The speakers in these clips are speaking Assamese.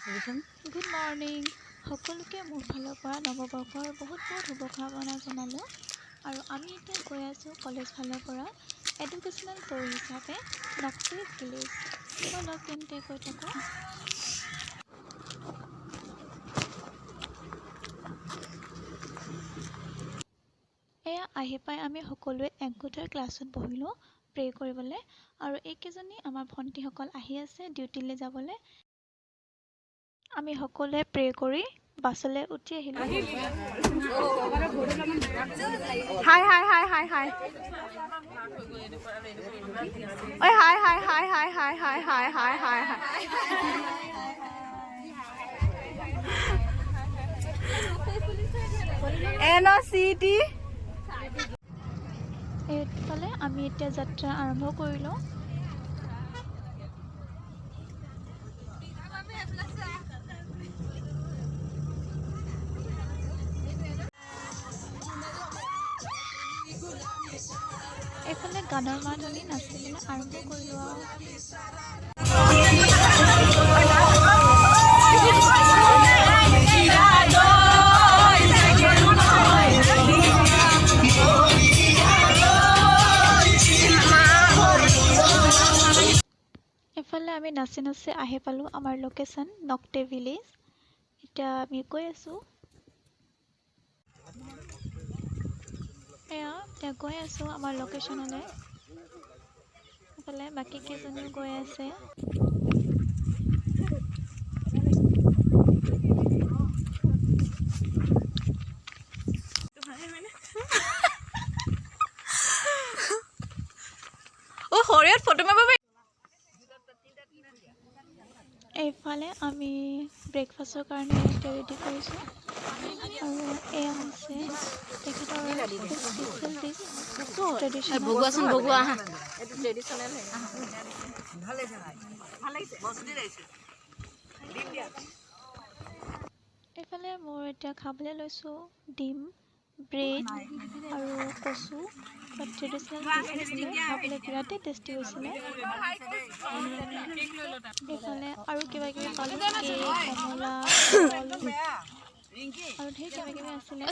গুড মৰ্ণিং সকলোকে মোৰ ফালৰ পৰা নৱবৰ্ষৰ বহুত শুভকামনা জনালোঁ আৰু আমি এতিয়া গৈ আছোঁ কলেজ ফালৰ পৰা এডুকেশ্যনেল টুৰ হিচাপে নক্টি ভিলেজ ব'লক তেন্তে গৈ থাকোঁ। এয়া আহি পাই আমি সকলোৱে একগোট হৈ ক্লাছত বহিলোঁ প্ৰে কৰিবলৈ আৰু এইকেইজনী আমাৰ ভণ্টিসকল আহি আছে ডিউটিলৈ যাবলৈ। আমি সকলোৱে প্ৰে কৰি বাছলৈ উঠি আহিলোঁ। হাই হাই হাই হাই হাই ঐ হাই হাই হাই হাই হাই হাই হাই হাই হাই হাই NOCT এইফালে আমি এতিয়া যাত্ৰা আৰম্ভ কৰিলোঁ। এইফালে গানৰ মাত শুনি নাচিবলৈ আৰম্ভ কৰিলোঁ আৰু এইফালে আমি নাচি নাচি আহি পালোঁ আমাৰ লোকেশ্যন নক্টি ভিলেজ। এতিয়া আমি গৈ আছোঁ এতিয়া গৈ আছোঁ আমাৰ লোকেশ্যনলৈ। এইফালে বাকী কেইজনীও গৈ আছে। এইফালে আমি ব্ৰেকফাষ্টৰ কাৰণে এতিয়া ৰেডি কৰিছোঁ আৰু এয়া হৈছে তেখেতৰ স্পেচিয়েল ডিছ ট্ৰেডিশ্যনেল। এইফালে মই এতিয়া খাবলৈ লৈছোঁ ডিম, ব্ৰেড আৰু কচু। ট্ৰেডিশ্যনেল ডিছ আছিলে, খাবলৈ বিৰাটেই টেষ্টি হৈছিলে। এইফালে আৰু কিবা কিবি পালোঁ, কেক, কমলা, কল আৰু ঢেৰ কিবা কিবি আছিলে।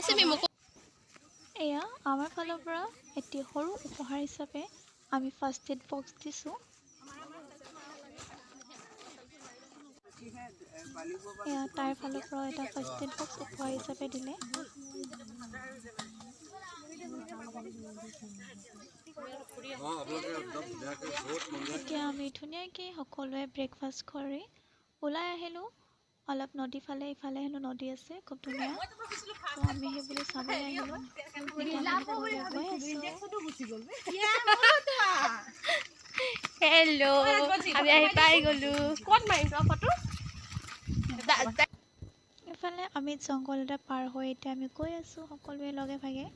এয়া আমাৰ ফালৰ পৰা এটি সৰু উপহাৰ হিচাপে আমি ফাৰ্ষ্ট এড বক্স দিছোঁ। এয়া তাইৰ ফালৰ পৰা এটা ফাৰ্ষ্ট এড বক্স উপহাৰ হিচাপে দিলে। এতিয়া আমি ধুনীয়াকৈ সকলোৱে ব্ৰেকফাষ্ট কৰি ওলাই আহিলোঁ অলপ নদী ফালে। ইফালে হেনো নদী আছে খুব ধুনীয়া, তো আমি সেইবুলি চাবলৈ আহিলোঁ। হেল্ল' আমি আহি পাই গ'লোঁ। এইফালে আমি জংঘল এটা পাৰ হৈ এতিয়া আমি গৈ আছোঁ সকলোৱে লগে ভাগে।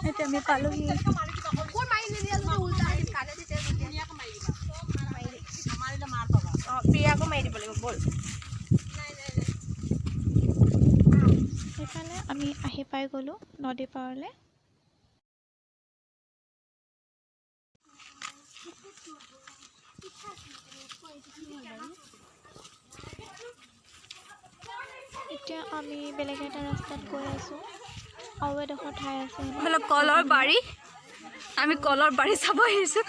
এতিয়া আমি পালোহি। সেইফালে আমি আহি পাই গ'লোঁ নদী পাৰলৈ। এতিয়া আমি বেলেগ এটা ৰাস্তাত গৈ আছোঁ। আৰু এডোখৰ ঠাই আছে কলৰ বাৰী, আমি কলৰ বাৰী চাব আহিছোঁ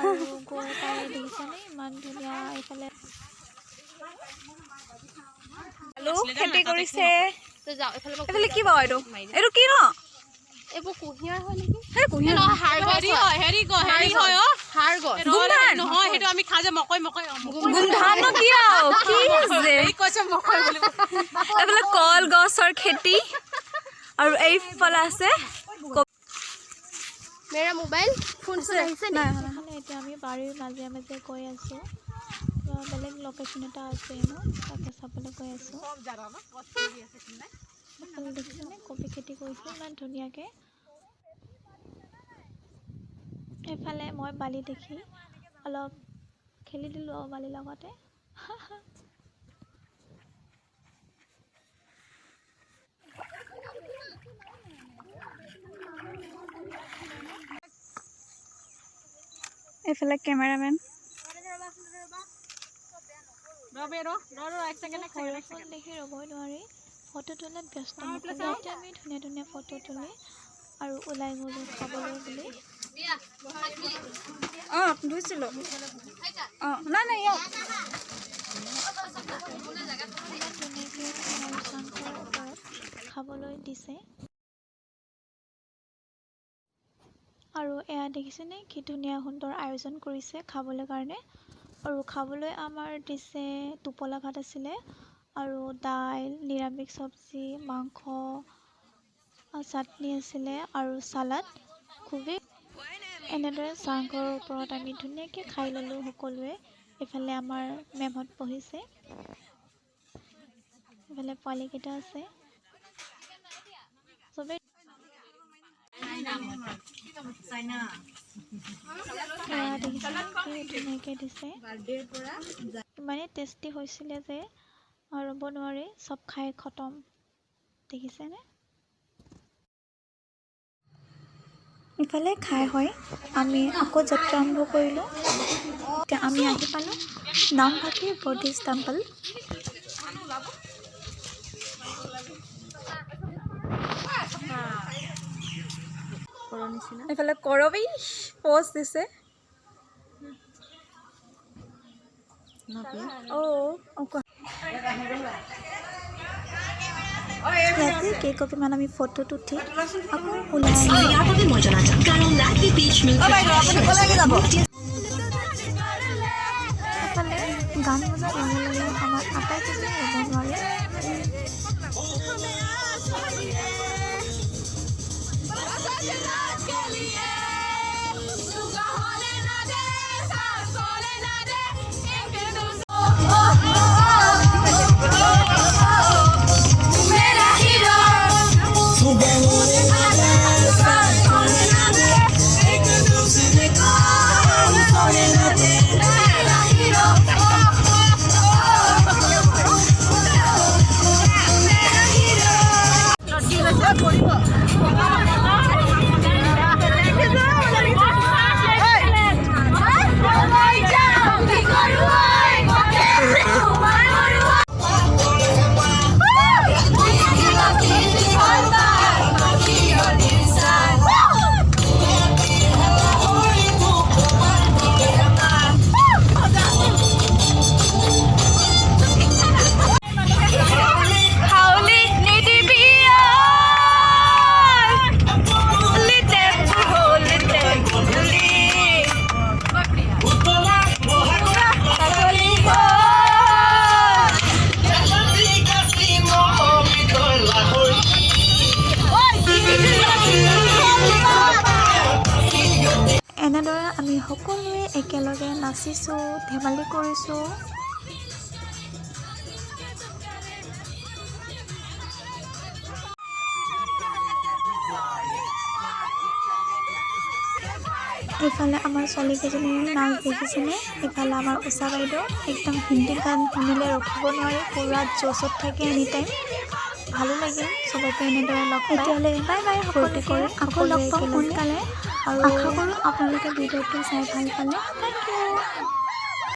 আৰু গৈ পাই দেখিছেনে ইমান ধুনীয়া। এইফালে খেতি কৰিছে। এইফালে কি বাৰু এইটো কি ন? এইবোৰ কুঁহিয়াৰ হয় নেকি? কুঁহিয়াৰ নহয়, সেইটো আমি খাওঁ যে মকৈ এইফালে কলগছৰ খেতি আৰু এইফালে আছে মেৰা মোবাইল ফোন আহিছে নি? এতিয়া আমি বাৰীৰ মাজে মাজে গৈ আছোঁ। বেলেগ লোকেশ্যন এটা আছে হেনো, তাকে চাবলৈ গৈ আছোঁ। দেখিছেনে কবি খেতি কৰিছে ইমান ধুনীয়াকৈ। এইফালে মই বালি দেখি অলপ খেলি দিলোঁ আৰু বালিৰ লগতে। এইফালে কেমেৰামেন বৰষুণ দেখি ৰ'বই নোৱাৰি ফটো তোলাত ব্যস্ত সকলো। এতিয়া আমি ধুনীয়া ধুনীয়া ফটো তুলি আৰু ওলাই গ'লোঁ খাবলৈ বুলি। অঁ ধুইছিলোঁ অঁ নাই নাই ইয়াত ইমান ধুনীয়াকৈ আমাৰ চাংঘৰৰ ওপৰত খাবলৈ দিছে। আৰু এয়া দেখিছেনে কি ধুনীয়া সুন্দৰ আয়োজন কৰিছে খাবলৈ কাৰণে। আৰু খাবলৈ আমাৰ দিছে টোপোলা ভাত আছিলে আৰু দাইল, নিৰামিষ চব্জি, মাংস, চাটনি আছিলে আৰু চালাড। খুবেই এনেদৰে চাংঘৰৰ ওপৰত আমি ধুনীয়াকৈ খাই ল'লোঁ সকলোৱে। এইফালে আমাৰ মেমহঁত বহিছে, এইফালে পোৱালীকেইটা আছে চবেই। এয়া দেখিছেনে কি ধুনীয়াকৈ দিছে। ইমানেই টেষ্টি হৈছিলে যে ৰ'ব নোৱাৰি, চব খাই খতম। দেখিছেনে? ইফালে খাই হয় আমি আকৌ যাত্ৰা আৰম্ভ কৰিলোঁ। এতিয়া আমি আহি পালোঁ নামফাকে বুদ্ধিষ্ট টেম্পল। এইফালে কৰবী প'ষ্ট দিছে। ইয়াতে কেইকপিমান আমি ফটোত উঠি আকৌ ওলাই আহিলোঁ। এফালে গান বজাৰ লগে লগে আমাৰ আটাইকেইজনী ৰ'ব নোৱাৰে। এনেদৰে আমি সকলোৱে একেলগে নাচিছোঁ, ধেমালি কৰিছোঁ। এইফালে আমাৰ ছোৱালীকেইজনীৰ নাচ দেখিছেনে? এইফালে আমাৰ উষা বাইদেউ একদম হিন্দী গান শুনিলে ৰখিব নোৱাৰে, পুৰা জ'চত থাকে এনি টাইম। ভালো লাগিল চবকে এনেদৰে লগ পাই। এতিয়ালৈ বাই বাই, ফূৰ্তি কৰি আকৌ লগ পাম সোনকালে। আৰু আশা কৰোঁ আপোনালোকে ভিডিঅ'টো চাই ভাল পালে। Thank U.